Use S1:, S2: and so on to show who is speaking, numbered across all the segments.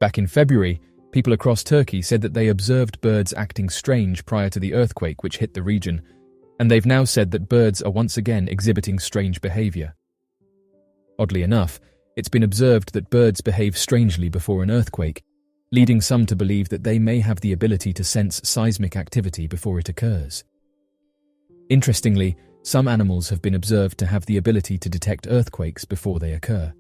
S1: Back in February, people across Turkey said that they observed birds acting strange prior to the earthquake which hit the region, and they've now said that birds are once again exhibiting strange behavior. Oddly enough, it's been observed that birds behave strangely before an earthquake, leading some to believe that they may have the ability to sense seismic activity before it occurs. Interestingly, some animals have been observed to have the ability to detect earthquakes before they occur.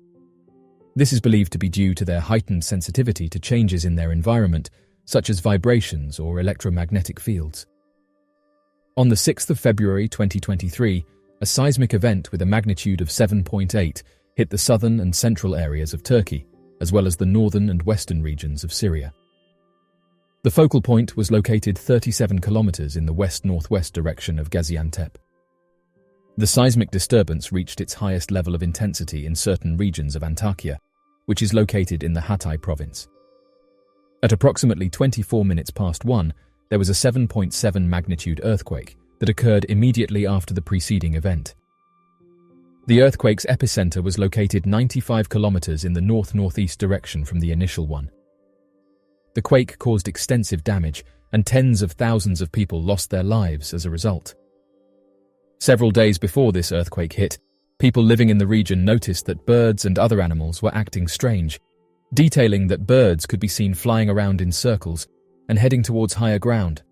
S1: This is believed to be due to their heightened sensitivity to changes in their environment, such as vibrations or electromagnetic fields. On the 6th of February 2023, a seismic event with a magnitude of 7.8 hit the southern and central areas of Turkey, as well as the northern and western regions of Syria. The focal point was located 37 kilometers in the west-northwest direction of Gaziantep. The seismic disturbance reached its highest level of intensity in certain regions of Antakya, which is located in the Hatay province. At approximately 24 minutes past 1, there was a 7.7 magnitude earthquake that occurred immediately after the preceding event. The earthquake's epicenter was located 95 kilometers in the north-northeast direction from the initial one. The quake caused extensive damage, and tens of thousands of people lost their lives as a result. Several days before this earthquake hit, people living in the region noticed that birds and other animals were acting strange, detailing that birds could be seen flying around in circles and heading towards higher ground.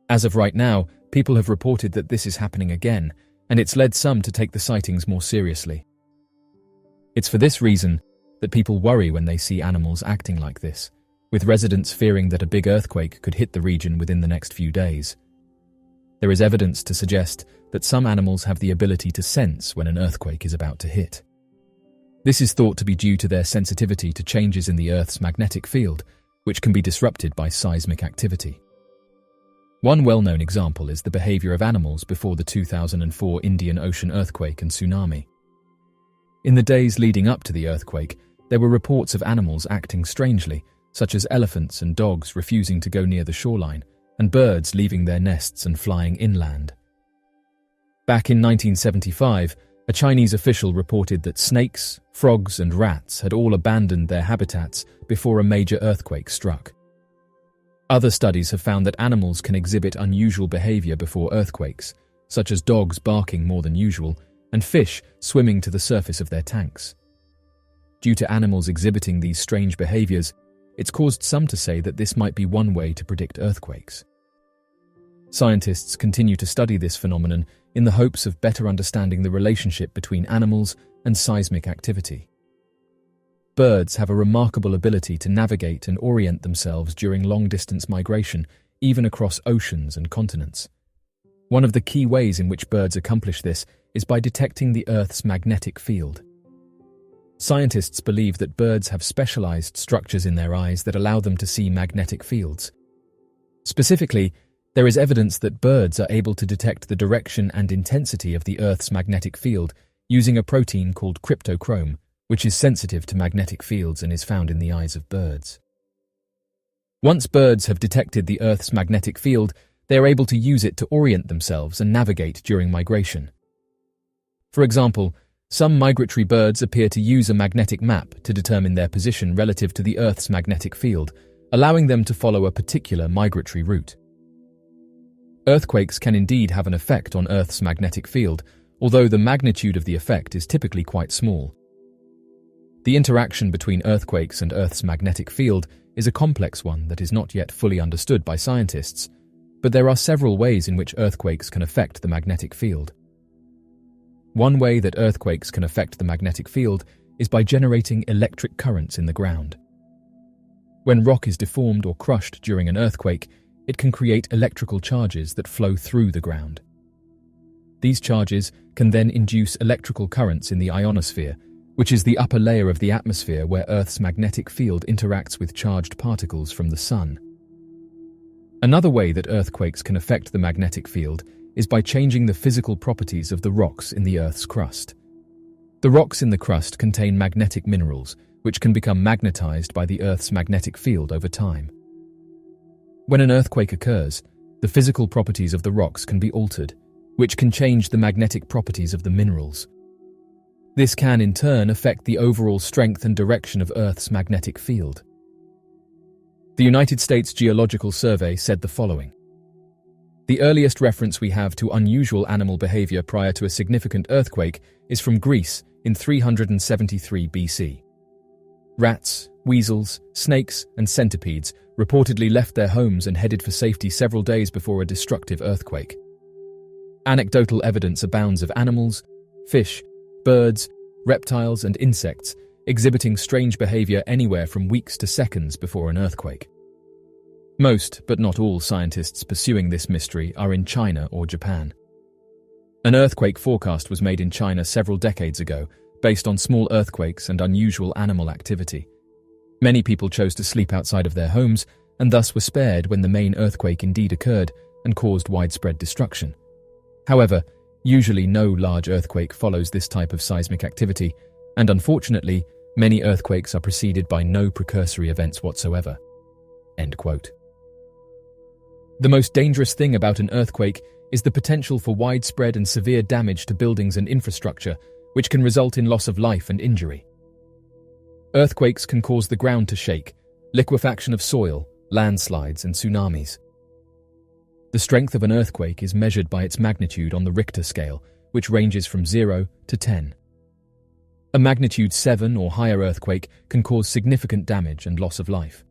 S1: As of right now, people have reported that this is happening again, and it's led some to take the sightings more seriously. It's for this reason that people worry when they see animals acting like this, with residents fearing that a big earthquake could hit the region within the next few days. There is evidence to suggest that some animals have the ability to sense when an earthquake is about to hit. This is thought to be due to their sensitivity to changes in the Earth's magnetic field, which can be disrupted by seismic activity. One well-known example is the behavior of animals before the 2004 Indian Ocean earthquake and tsunami. In the days leading up to the earthquake, there were reports of animals acting strangely, such as elephants and dogs refusing to go near the shoreline, and birds leaving their nests and flying inland. Back in 1975, a Chinese official reported that snakes, frogs, and rats had all abandoned their habitats before a major earthquake struck. Other studies have found that animals can exhibit unusual behavior before earthquakes, such as dogs barking more than usual and fish swimming to the surface of their tanks. Due to animals exhibiting these strange behaviors, it's caused some to say that this might be one way to predict earthquakes. Scientists continue to study this phenomenon in the hopes of better understanding the relationship between animals and seismic activity. Birds have a remarkable ability to navigate and orient themselves during long-distance migration, even across oceans and continents. One of the key ways in which birds accomplish this is by detecting the Earth's magnetic field. Scientists believe that birds have specialized structures in their eyes that allow them to see magnetic fields. Specifically, there is evidence that birds are able to detect the direction and intensity of the Earth's magnetic field using a protein called cryptochrome, which is sensitive to magnetic fields and is found in the eyes of birds. Once birds have detected the Earth's magnetic field, they are able to use it to orient themselves and navigate during migration. For example, some migratory birds appear to use a magnetic map to determine their position relative to the Earth's magnetic field, allowing them to follow a particular migratory route. Earthquakes can indeed have an effect on Earth's magnetic field, although the magnitude of the effect is typically quite small. The interaction between earthquakes and Earth's magnetic field is a complex one that is not yet fully understood by scientists, but there are several ways in which earthquakes can affect the magnetic field. One way that earthquakes can affect the magnetic field is by generating electric currents in the ground. When rock is deformed or crushed during an earthquake, it can create electrical charges that flow through the ground. These charges can then induce electrical currents in the ionosphere, which is the upper layer of the atmosphere where Earth's magnetic field interacts with charged particles from the sun. Another way that earthquakes can affect the magnetic field is by changing the physical properties of the rocks in the Earth's crust. The rocks in the crust contain magnetic minerals, which can become magnetized by the Earth's magnetic field over time. When an earthquake occurs, the physical properties of the rocks can be altered, which can change the magnetic properties of the minerals. This can, in turn, affect the overall strength and direction of Earth's magnetic field. The United States Geological Survey said the following. The earliest reference we have to unusual animal behavior prior to a significant earthquake is from Greece in 373 BC. Rats, weasels, snakes, and centipedes reportedly left their homes and headed for safety several days before a destructive earthquake. Anecdotal evidence abounds of animals, fish, birds, reptiles, and insects exhibiting strange behavior anywhere from weeks to seconds before an earthquake. Most, but not all, scientists pursuing this mystery are in China or Japan. An earthquake forecast was made in China several decades ago, based on small earthquakes and unusual animal activity. Many people chose to sleep outside of their homes and thus were spared when the main earthquake indeed occurred and caused widespread destruction. However, usually no large earthquake follows this type of seismic activity, and unfortunately, many earthquakes are preceded by no precursory events whatsoever. End quote. The most dangerous thing about an earthquake is the potential for widespread and severe damage to buildings and infrastructure, which can result in loss of life and injury. Earthquakes can cause the ground to shake, liquefaction of soil, landslides, and tsunamis. The strength of an earthquake is measured by its magnitude on the Richter scale, which ranges from 0 to 10. A magnitude 7 or higher earthquake can cause significant damage and loss of life.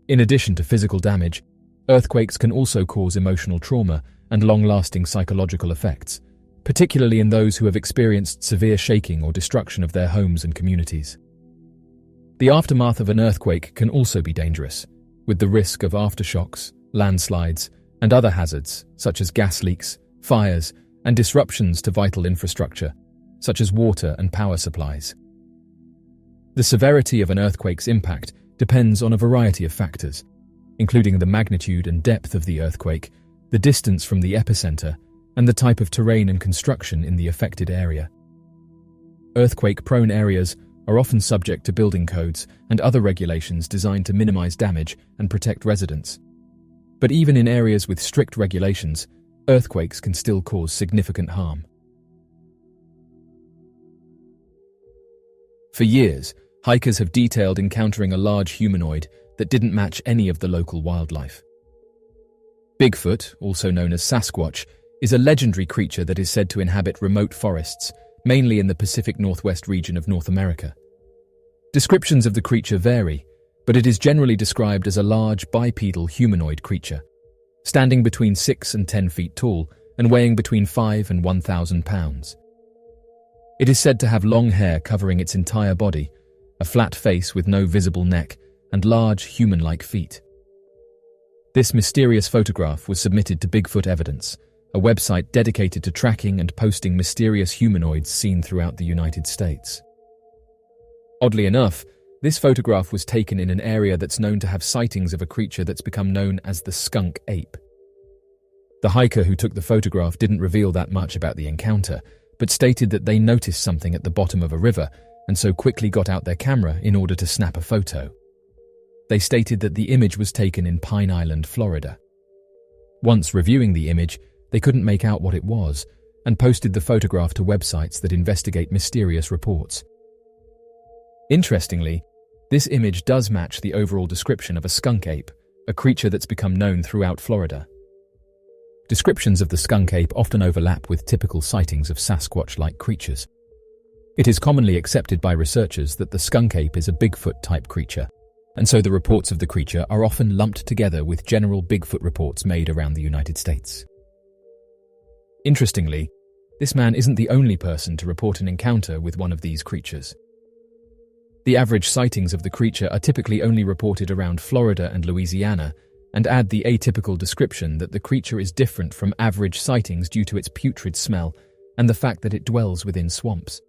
S1: In addition to physical damage, earthquakes can also cause emotional trauma and long-lasting psychological effects, particularly in those who have experienced severe shaking or destruction of their homes and communities. The aftermath of an earthquake can also be dangerous, with the risk of aftershocks, landslides, and other hazards such as gas leaks, fires, and disruptions to vital infrastructure, such as water and power supplies. The severity of an earthquake's impact depends on a variety of factors, including the magnitude and depth of the earthquake, the distance from the epicenter, and the type of terrain and construction in the affected area. Earthquake-prone areas are often subject to building codes and other regulations designed to minimize damage and protect residents. But even in areas with strict regulations, earthquakes can still cause significant harm. For years, hikers have detailed encountering a large humanoid that didn't match any of the local wildlife. Bigfoot, also known as Sasquatch, is a legendary creature that is said to inhabit remote forests, mainly in the Pacific Northwest region of North America. Descriptions of the creature vary, but it is generally described as a large bipedal humanoid creature, standing between 6 and 10 feet tall and weighing between 5 and 1,000 pounds. It is said to have long hair covering its entire body, a flat face with no visible neck, and large human-like feet. This mysterious photograph was submitted to Bigfoot Evidence, a website dedicated to tracking and posting mysterious humanoids seen throughout the United States. Oddly enough, this photograph was taken in an area that's known to have sightings of a creature that's become known as the skunk ape. The hiker who took the photograph didn't reveal that much about the encounter, but stated that they noticed something at the bottom of a river and so quickly got out their camera in order to snap a photo. They stated that the image was taken in Pine Island, Florida. Once reviewing the image, they couldn't make out what it was and posted the photograph to websites that investigate mysterious reports. Interestingly, this image does match the overall description of a skunk ape, a creature that's become known throughout Florida. Descriptions of the skunk ape often overlap with typical sightings of Sasquatch-like creatures. It is commonly accepted by researchers that the skunk ape is a Bigfoot-type creature, and so the reports of the creature are often lumped together with general Bigfoot reports made around the United States. Interestingly, this man isn't the only person to report an encounter with one of these creatures. The average sightings of the creature are typically only reported around Florida and Louisiana, and add the atypical description that the creature is different from average sightings due to its putrid smell and the fact that it dwells within swamps.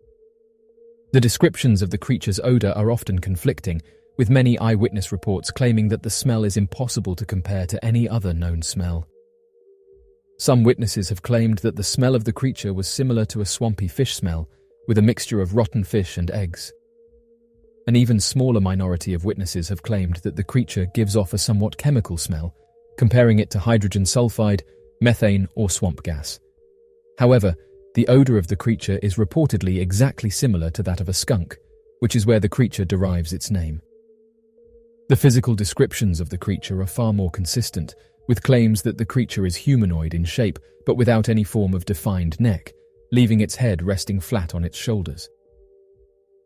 S1: The descriptions of the creature's odor are often conflicting, with many eyewitness reports claiming that the smell is impossible to compare to any other known smell. Some witnesses have claimed that the smell of the creature was similar to a swampy fish smell, with a mixture of rotten fish and eggs. An even smaller minority of witnesses have claimed that the creature gives off a somewhat chemical smell, comparing it to hydrogen sulfide, methane, or swamp gas. However, the odor of the creature is reportedly exactly similar to that of a skunk, which is where the creature derives its name. The physical descriptions of the creature are far more consistent, with claims that the creature is humanoid in shape but without any form of defined neck, leaving its head resting flat on its shoulders.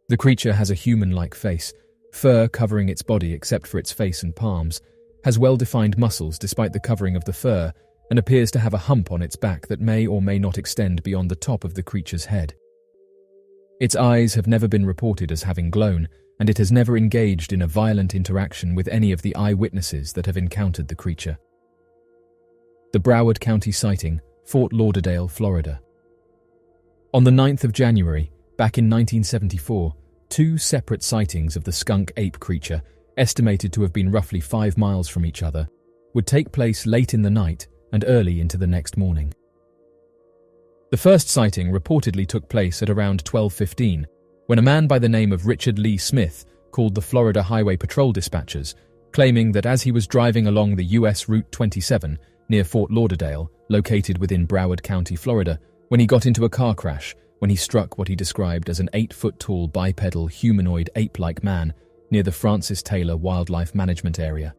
S1: The creature has a human-like face, fur covering its body except for its face and palms, has well-defined muscles despite the covering of the fur, and appears to have a hump on its back that may or may not extend beyond the top of the creature's head. Its eyes have never been reported as having glown, and it has never engaged in a violent interaction with any of the eyewitnesses that have encountered the creature. The Broward County sighting, Fort Lauderdale, Florida. On the 9th of January, back in 1974, two separate sightings of the skunk ape creature, estimated to have been roughly 5 miles from each other, would take place late in the night and early into the next morning. The first sighting reportedly took place at around 12:15, when a man by the name of Richard Lee Smith called the Florida Highway Patrol dispatchers, claiming that as he was driving along the U.S. Route 27 near Fort Lauderdale, located within Broward County, Florida, when he got into a car crash when he struck what he described as an 8-foot-tall bipedal humanoid ape-like man near the Francis Taylor Wildlife Management Area.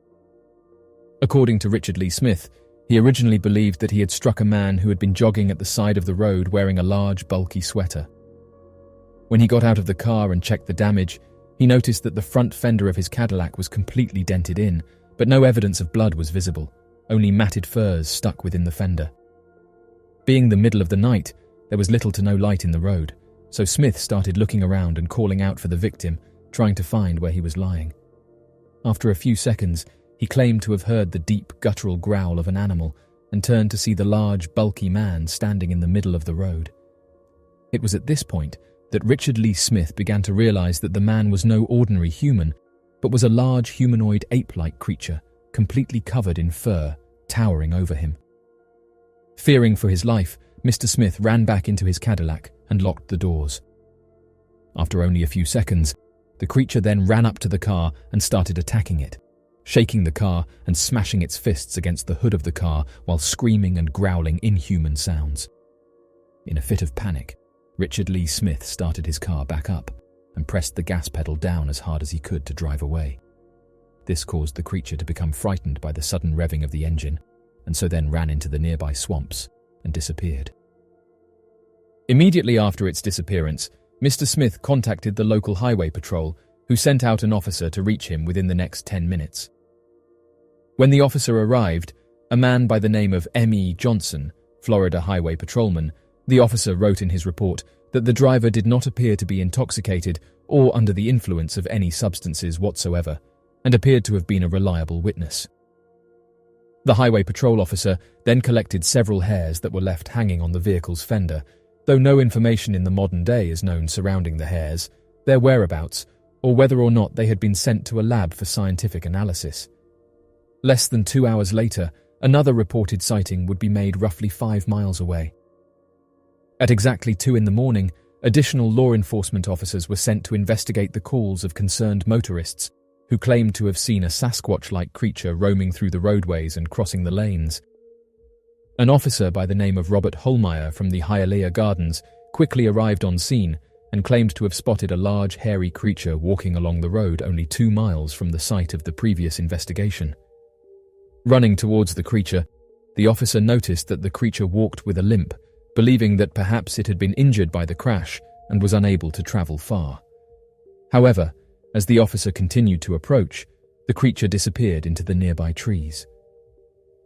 S1: According to Richard Lee Smith, he originally believed that he had struck a man who had been jogging at the side of the road wearing a large, bulky sweater. When he got out of the car and checked the damage, he noticed that the front fender of his Cadillac was completely dented in, but no evidence of blood was visible, only matted furs stuck within the fender. Being the middle of the night, there was little to no light in the road, so Smith started looking around and calling out for the victim, trying to find where he was lying. After a few seconds, he claimed to have heard the deep, guttural growl of an animal and turned to see the large, bulky man standing in the middle of the road. It was at this point that Richard Lee Smith began to realize that the man was no ordinary human, but was a large humanoid ape-like creature, completely covered in fur, towering over him. Fearing for his life, Mr. Smith ran back into his Cadillac and locked the doors. After only a few seconds, the creature then ran up to the car and started attacking it, shaking the car and smashing its fists against the hood of the car while screaming and growling inhuman sounds. In a fit of panic, Richard Lee Smith started his car back up and pressed the gas pedal down as hard as he could to drive away. This caused the creature to become frightened by the sudden revving of the engine, and so then ran into the nearby swamps and disappeared. Immediately after its disappearance, Mr. Smith contacted the local highway patrol, who sent out an officer to reach him within the next 10 minutes. When the officer arrived, a man by the name of M.E. Johnson, Florida highway patrolman, the officer wrote in his report that the driver did not appear to be intoxicated or under the influence of any substances whatsoever, and appeared to have been a reliable witness. The highway patrol officer then collected several hairs that were left hanging on the vehicle's fender, though no information in the modern day is known surrounding the hairs, their whereabouts, or whether or not they had been sent to a lab for scientific analysis. Less than 2 hours later, another reported sighting would be made roughly 5 miles away. At exactly 2 a.m, additional law enforcement officers were sent to investigate the calls of concerned motorists who claimed to have seen a Sasquatch-like creature roaming through the roadways and crossing the lanes. An officer by the name of Robert Holmeyer from the Hialeah Gardens quickly arrived on scene and claimed to have spotted a large, hairy creature walking along the road only 2 miles from the site of the previous investigation. Running towards the creature, the officer noticed that the creature walked with a limp, believing that perhaps it had been injured by the crash and was unable to travel far. However, as the officer continued to approach, the creature disappeared into the nearby trees.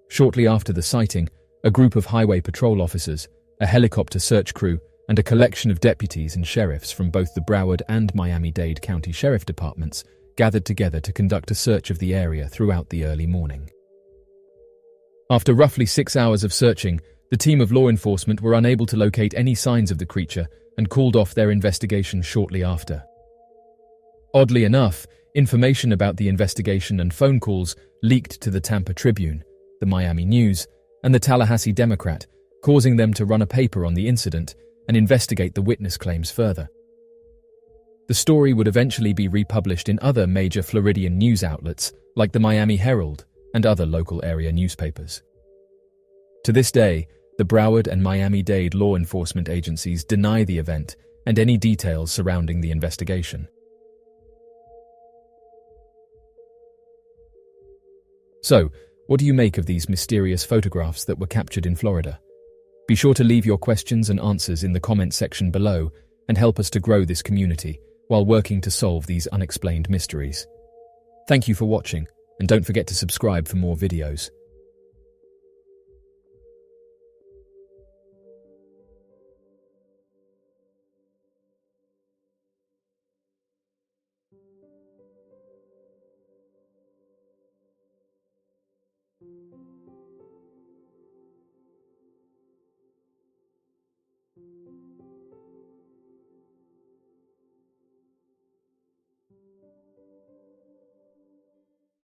S1: Shortly after the sighting, a group of highway patrol officers, a helicopter search crew, and a collection of deputies and sheriffs from both the Broward and Miami-Dade County Sheriff Departments gathered together to conduct a search of the area throughout the early morning. After roughly 6 hours of searching, the team of law enforcement were unable to locate any signs of the creature and called off their investigation shortly after. Oddly enough, information about the investigation and phone calls leaked to the Tampa Tribune, the Miami News, and the Tallahassee Democrat, causing them to run a paper on the incident and investigate the witness claims further. The story would eventually be republished in other major Floridian news outlets like the Miami Herald and other local area newspapers. To this day, the Broward and Miami-Dade law enforcement agencies deny the event and any details surrounding the investigation. So, what do you make of these mysterious photographs that were captured in Florida? Be sure to leave your questions and answers in the comment section below and help us to grow this community while working to solve these unexplained mysteries. Thank you for watching, and don't forget to subscribe for more videos.